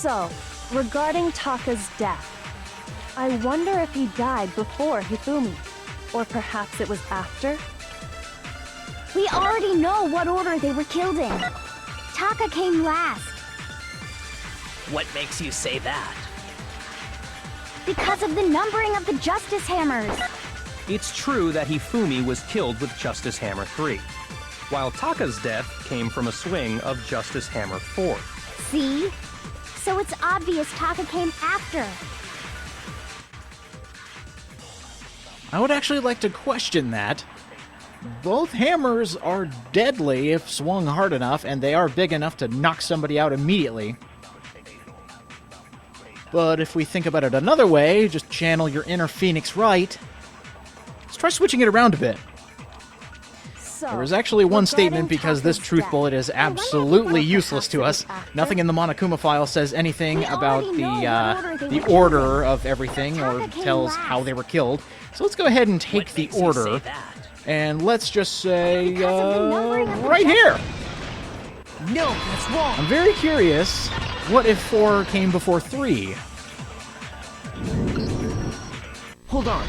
So, regarding Taka's death, I wonder if he died before Hifumi, or perhaps it was after? We already know what order they were killed in. Taka came last. What makes you say that? Because of the numbering of the Justice Hammers. It's true that Hifumi was killed with Justice Hammer 3, while Taka's death came from a swing of Justice Hammer 4. See? So it's obvious Taka came after. I would actually like to question that. Both hammers are deadly if swung hard enough, and they are big enough to knock somebody out immediately. But if we think about it another way, just channel your inner Phoenix right, let's try switching it around a bit. So, There is actually one regarding statement because this Taka's truth death, bullet is I wonder if absolutely Taka useless to perhaps us. it was after? Nothing in the Monokuma file says anything We about already know what order they the were killed order in. of everything or Taka came tells last. how they were killed. So let's go ahead and take What the makes you say order. that? And let's just say, Because of the numbering of the right here! No, that's wrong. I'm very curious, what if 4 came before 3? Hold on.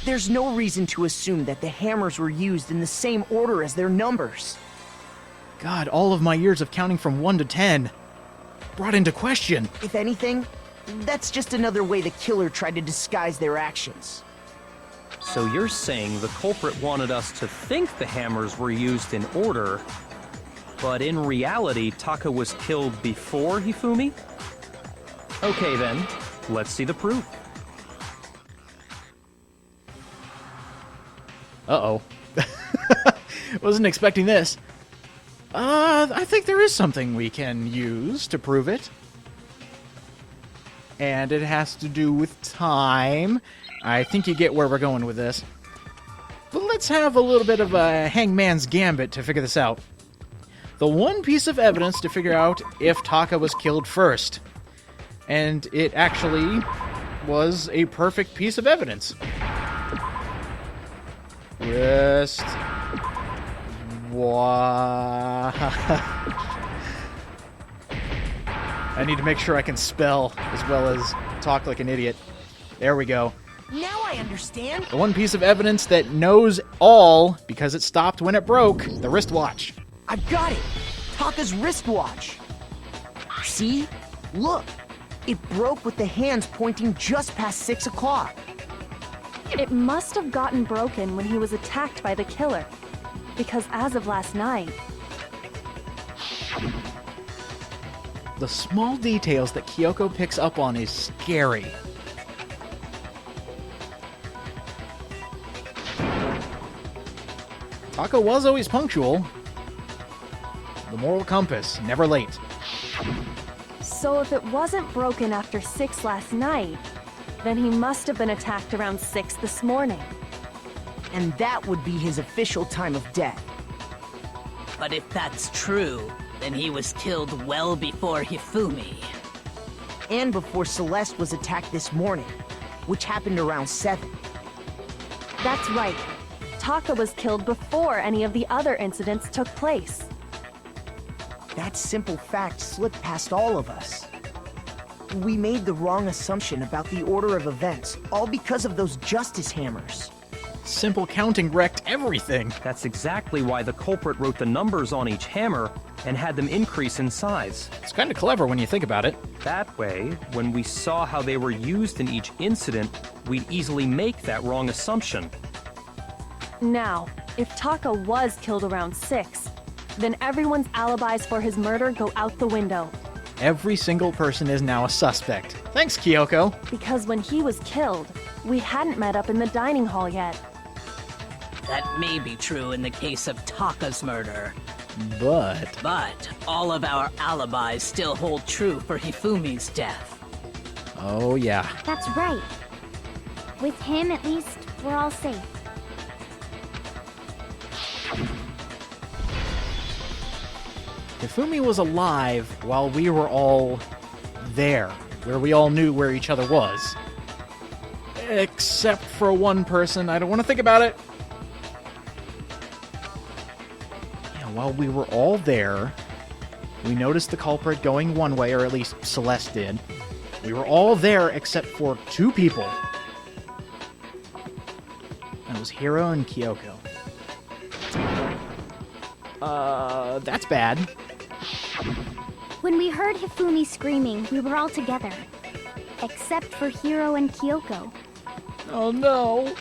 There's no reason to assume that the hammers were used in the same order as their numbers. God, all of my years of counting from 1 to 10 brought into question. If anything, that's just another way the killer tried to disguise their actions. So you're saying the culprit wanted us to think the hammers were used in order, but in reality, Taka was killed before Hifumi? Okay then, let's see the proof. Uh-oh. Wasn't expecting this. I think there is something we can use to prove it. And it has to do with time. I think you get where we're going with this. But let's have a little bit of a hangman's gambit to figure this out. The one piece of evidence to figure out if Taka was killed first. And it actually was a perfect piece of evidence. Just... I need to make sure I can spell as well as talk like an idiot. There we go. Now I understand. The one piece of evidence that knows all, because it stopped when it broke, the wristwatch. I've got it. Taka's wristwatch. See? Look. It broke with the hands pointing just past 6 o'clock. It must have gotten broken when he was attacked by the killer, because as of last night, The small details that Kyoko picks up on is scary. Taka was always punctual. The moral compass, never late. so if it wasn't broken after 6 last night, then he must have been attacked around 6 this morning. And that would be his official time of death. But if that's true, then he was killed well before Hifumi. And before Celeste was attacked this morning, which happened around 7. That's right. Taka was killed before any of the other incidents took place. That simple fact slipped past all of us. We made the wrong assumption about the order of events, all because of those justice hammers. Simple counting wrecked everything. That's exactly why the culprit wrote the numbers on each hammer and had them increase in size. It's kind of clever when you think about it. That way, when we saw how they were used in each incident, we'd easily make that wrong assumption. Now, if Taka was killed around 6, then everyone's alibis for his murder go out the window. Every single person is now a suspect. Thanks, Kyoko. Because when he was killed, we hadn't met up in the dining hall yet. That may be true in the case of Taka's murder, But but all of our alibis still hold true for Hifumi's death. oh yeah. That's right. With him, at least, we're all safe. Hifumi was alive while we were all there, where we all knew where each other was. Except for one person. I don't want to think about it. Yeah, while we were all there, We noticed the culprit going one way, or at least Celeste did. We were all there except for 2 people. That was Hiro and Kyoko. That's bad. When we heard Hifumi screaming, we were all together. Except for Hiro and Kyoko. Oh no!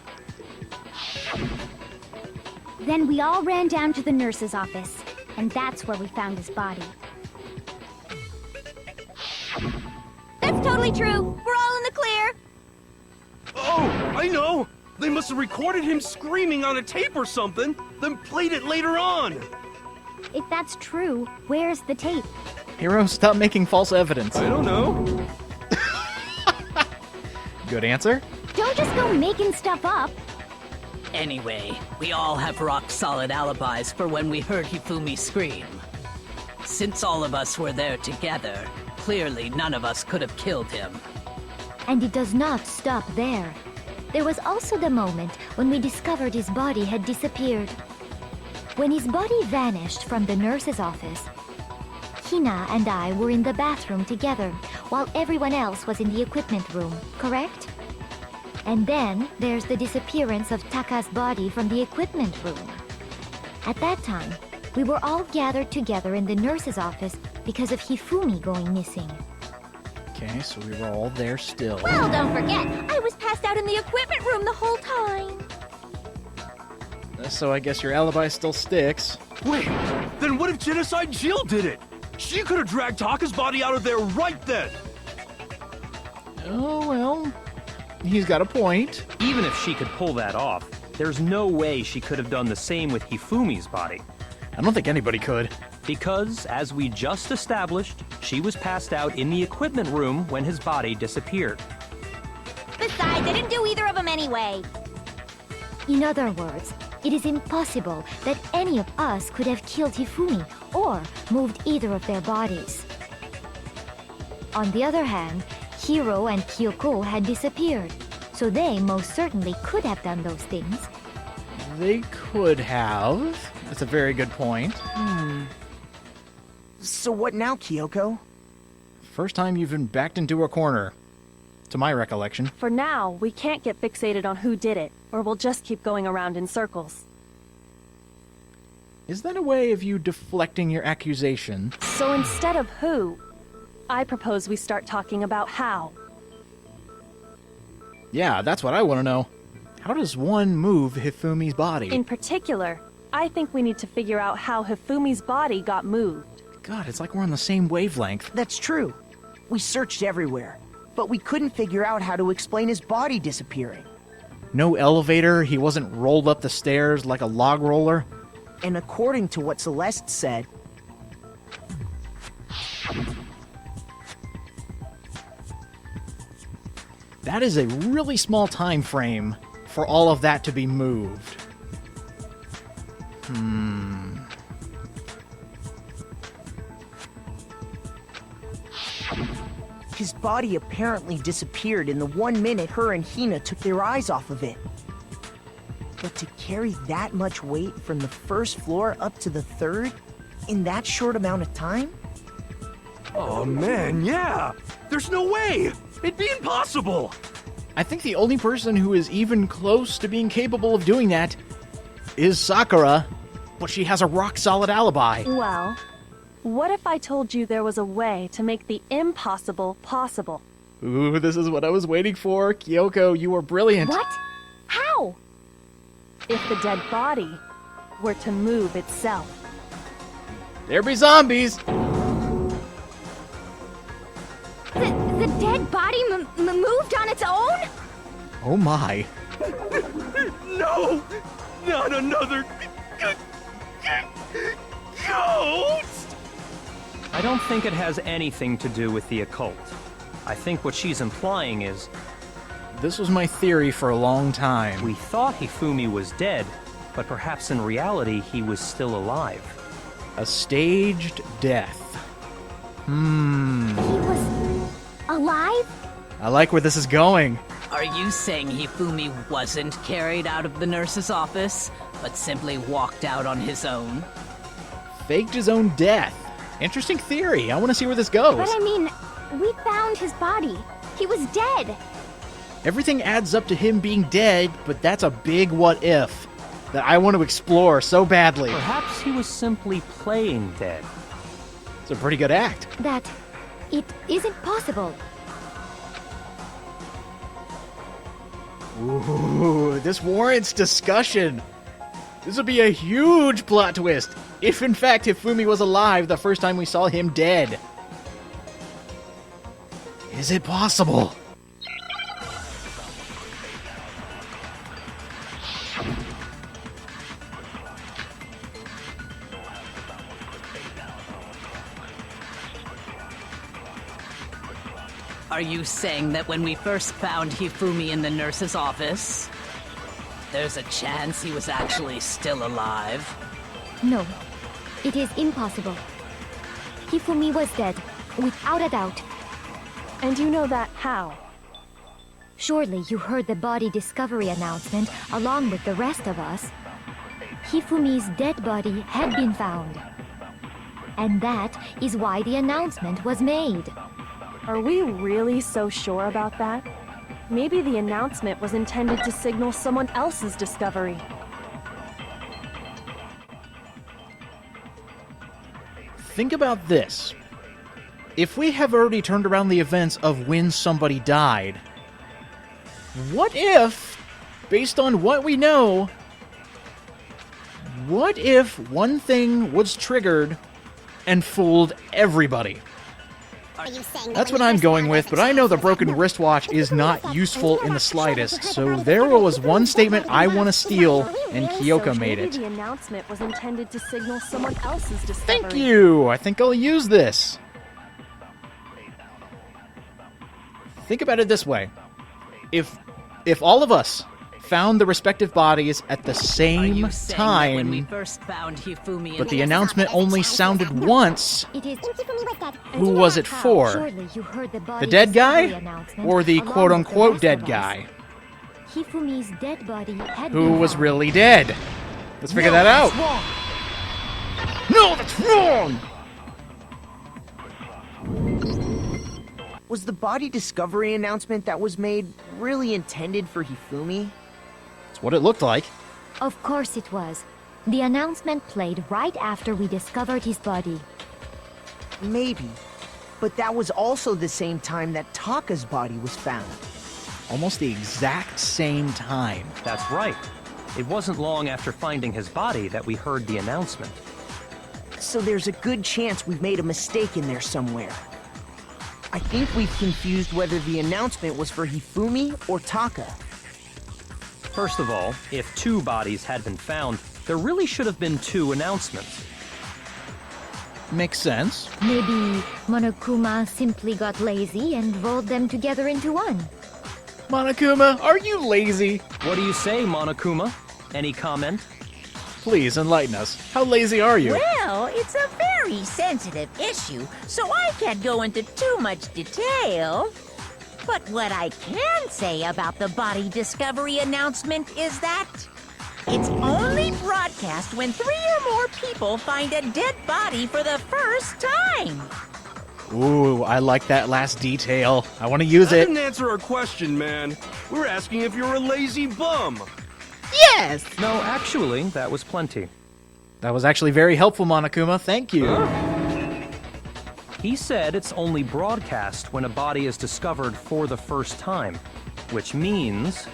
Then we all ran down to the nurse's office, and that's where we found his body. That's totally true. We're all in the clear. Oh, I know! They must have recorded him screaming on a tape or something, then played it later on! If that's true, where's the tape? Hiro, stop making false evidence. I don't know. Good answer. Don't just go making stuff up. Anyway, we all have rock-solid alibis for when we heard Hifumi scream. Since all of us were there together, clearly none of us could have killed him. And it does not stop there. There was also the moment when we discovered his body had disappeared. When his body vanished from the nurse's office, Hina and I were in the bathroom together, while everyone else was in the equipment room, correct? And then there's the disappearance of Taka's body from the equipment room. At that time, we were all gathered together in the nurse's office because of Hifumi going missing. Okay, so we were all there still. Well, don't forget, I was passed out in the equipment room the whole time. So I guess your alibi still sticks. Wait, then what if Genocide Jill did it? She could have dragged Taka's body out of there right then! Oh, well, he's got a point. Even if she could pull that off, there's no way she could have done the same with Hifumi's body. I don't think anybody could. Because, as we just established, she was passed out in the equipment room when his body disappeared. Besides, I didn't do either of them anyway. In other words, it is impossible that any of us could have killed Hifumi or moved either of their bodies. On the other hand, Hiro and Kyoko had disappeared, so they most certainly could have done those things. They could have. That's a very good point. So what now, Kyoko? First time you've been backed into a corner, to my recollection. For now, we can't get fixated on who did it, or we'll just keep going around in circles. Is that a way of you deflecting your accusation? So instead of who, I propose we start talking about how. Yeah, that's what I want to know. How does one move Hifumi's body? In particular, I think we need to figure out how Hifumi's body got moved. God, it's like we're on the same wavelength. That's true. We searched everywhere, but we couldn't figure out how to explain his body disappearing. No elevator, he wasn't rolled up the stairs like a log roller. And according to what Celeste said, that is a really small time frame for all of that to be moved. his body apparently disappeared in the 1 minute her and Hina took their eyes off of it. But to carry that much weight from the first floor up to the third in that short amount of time? Oh man, yeah! There's no way! It'd be impossible! I think the only person who is even close to being capable of doing that is Sakura, but she has a rock-solid alibi. Well, what if I told you there was a way to make the impossible possible? Ooh, this is what I was waiting for. Kyoko, you are brilliant. What? How? If the dead body were to move itself. There be zombies! The dead body moved on its own? Oh my. No! Not another ghost! I don't think it has anything to do with the occult. I think what she's implying is This was my theory for a long time. we thought Hifumi was dead, but perhaps in reality he was still alive. A staged death. He was alive? I like where this is going. Are you saying Hifumi wasn't carried out of the nurse's office, but simply walked out on his own? Faked his own death. Interesting theory. I want to see where this goes. But I mean, we found his body. He was dead. Everything adds up to him being dead, but that's a big what if that I want to explore so badly. Perhaps he was simply playing dead. It's a pretty good act. That it isn't possible. Ooh, this warrants discussion. This would be a huge plot twist if, in fact, Hifumi was alive the first time we saw him dead. Is it possible? Are you saying that when we first found Hifumi in the nurse's office, there's a chance he was actually still alive? No, it is impossible. Hifumi was dead, without a doubt. And you know that how? Surely you heard the body discovery announcement along with the rest of us. Hifumi's dead body had been found. And that is why the announcement was made. Are we really so sure about that? Maybe the announcement was intended to signal someone else's discovery. Think about this. If we have already turned around the events of when somebody died, what if, based on what we know, what if one thing was triggered and fooled everybody? That's what I'm going with, but I know the broken wristwatch is not useful in the slightest, so there was one statement I want to steal, and Kyoko made Maybe it. the announcement was intended to signal someone else's discovery. Thank you! I think I'll use this. Think about it this way. If all of us found the respective bodies at the Are same you saying that when we time, first found Hifumi but in the announcement only sounded once, It is who was it for? surely you heard the body The dead guy? discovery announcement Or the along quote-unquote with the rest dead of us. guy? Hifumi's dead body had Who been was found. really dead? Let's figure that out. No, that's wrong! Was the body discovery announcement that was made really intended for Hifumi? That's what it looked like. Of course it was. The announcement played right after we discovered his body. Maybe. But that was also the same time that Taka's body was found. Almost the exact same time. That's right. It wasn't long after finding his body that we heard the announcement. So there's a good chance we've made a mistake in there somewhere. I think we've confused whether the announcement was for Hifumi or Taka. First of all, if 2 bodies had been found, there really should have been 2 announcements. Makes sense. Maybe Monokuma simply got lazy and rolled them together into one. Monokuma, are you lazy? What do you say, Monokuma? Any comment? Please enlighten us. How lazy are you? Well, it's a very sensitive issue, so I can't go into too much detail. But what I can say about the body discovery announcement is that it's only broadcast when 3 or more people find a dead body for the first time. Ooh, I like that last detail. I want to use That it. didn't answer our question, man. We're asking if you're a lazy bum. Yes! No, actually, that was plenty. That was actually very helpful, Monokuma. Thank you. He said it's only broadcast when a body is discovered for the first time, which means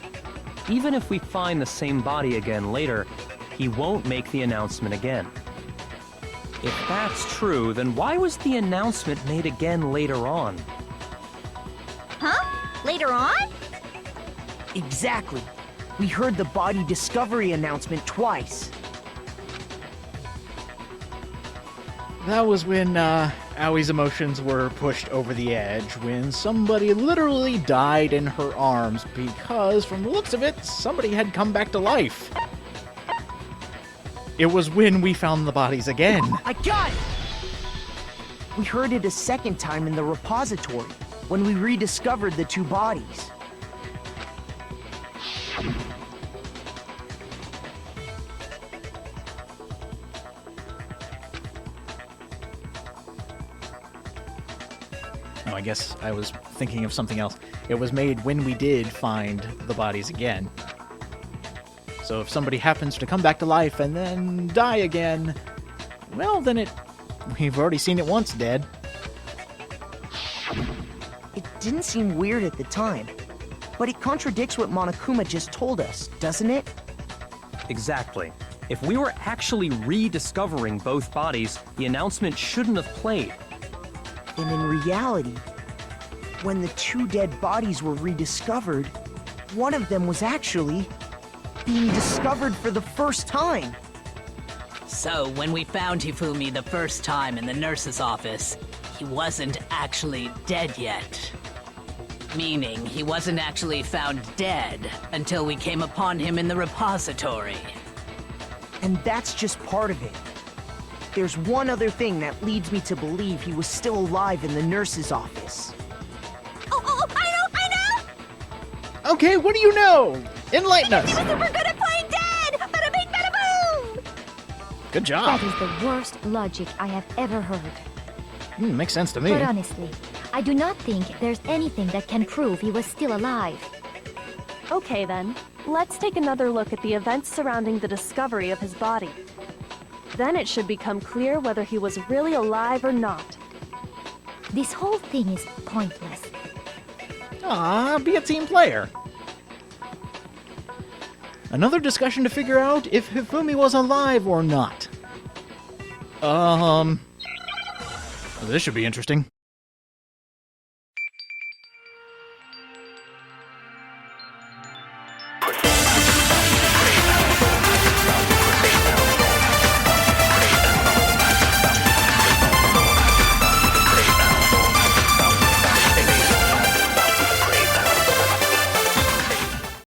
even if we find the same body again later, he won't make the announcement again. If that's true, then why was the announcement made again later on? Huh? Later on? Exactly. We heard the body discovery announcement twice. That was when Aoi's emotions were pushed over the edge, when somebody literally died in her arms because, from the looks of it, somebody had come back to life. It was when we found the bodies again. I got it! We heard it a second time in the repository, when we rediscovered the 2 bodies. Oh, I guess I was thinking of something else. It was made when we did find the bodies again. So if somebody happens to come back to life and then die again, well, then we've already seen it once dead. It didn't seem weird at the time, but it contradicts what Monokuma just told us, doesn't it? Exactly. If we were actually rediscovering both bodies, the announcement shouldn't have played. And in reality, when the two dead bodies were rediscovered, one of them was actually being discovered for the first time. So, when we found Hifumi the first time in the nurse's office, he wasn't actually dead yet. Meaning, he wasn't actually found dead until we came upon him in the repository. And that's just part of it. There's one other thing that leads me to believe he was still alive in the nurse's office. Oh, I know! Okay, what do you know? Enlighten us. He was super good at playing dead! Bada bing, bada boom! Good job. That is the worst logic I have ever heard. Makes sense to me. But honestly, I do not think there's anything that can prove he was still alive. Okay then, let's take another look at the events surrounding the discovery of his body. Then it should become clear whether he was really alive or not. This whole thing is pointless. Be a team player. Another discussion to figure out if Hifumi was alive or not. This should be interesting.